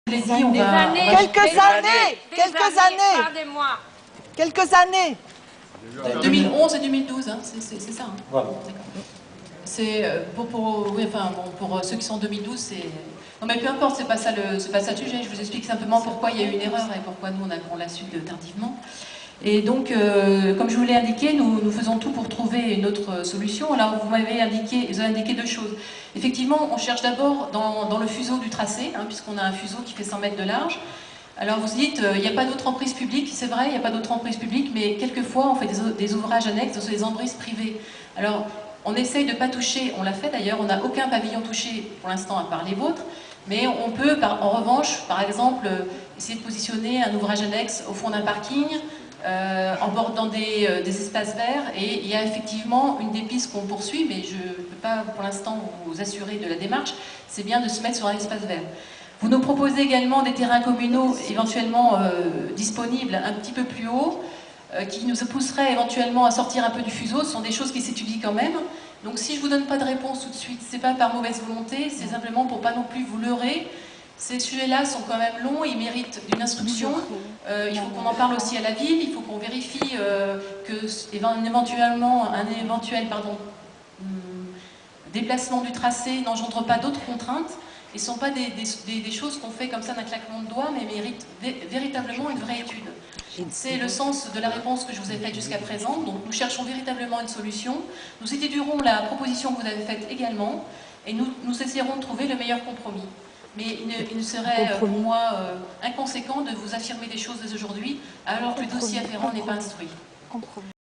Quelques années. Quelques années. 2011 et 2012, hein, c'est ça. Hein. Voilà. C'est pour ceux qui sont en 2012, c'est... Non mais peu importe, c'est pas ça le sujet. Je vous explique simplement pourquoi il y a eu une erreur et pourquoi nous on l'a su tardivement. Et donc, comme je vous l'ai indiqué, nous faisons tout pour trouver une autre solution. Alors, vous avez indiqué deux choses. Effectivement, on cherche d'abord dans le fuseau du tracé, hein, puisqu'on a un fuseau qui fait 100 mètres de large. Alors, vous dites, il n'y a pas d'autre emprise publique. C'est vrai, il n'y a pas d'autre emprise publique, mais quelquefois, on fait des ouvrages annexes sur des emprises privées. Alors, on essaye de ne pas toucher, on l'a fait d'ailleurs, on n'a aucun pavillon touché pour l'instant à part les vôtres, mais on peut, en revanche, par exemple, essayer de positionner un ouvrage annexe au fond d'un parking, en bordant des espaces verts, et il y a effectivement une des pistes qu'on poursuit, mais je ne peux pas pour l'instant vous assurer de la démarche, c'est bien de se mettre sur un espace vert. Vous nous proposez également des terrains communaux éventuellement disponibles un petit peu plus haut, qui nous pousseraient éventuellement à sortir un peu du fuseau. Ce sont des choses qui s'étudient quand même. Donc si je ne vous donne pas de réponse tout de suite, c'est pas par mauvaise volonté, c'est simplement pour pas non plus vous leurrer. Ces sujets-là sont quand même longs, ils méritent une instruction. Il faut qu'on en parle aussi à la ville, il faut qu'on vérifie que un éventuel déplacement du tracé n'engendre pas d'autres contraintes. Et ce ne sont pas des choses qu'on fait comme ça d'un claquement de doigts, mais méritent véritablement une vraie étude. C'est le sens de la réponse que je vous ai faite jusqu'à présent. Donc nous cherchons véritablement une solution. Nous étudierons la proposition que vous avez faite également, et nous essaierons de trouver le meilleur compromis. Mais il ne serait pour moi inconséquent de vous affirmer des choses dès aujourd'hui, alors que le dossier afférent n'est pas instruit.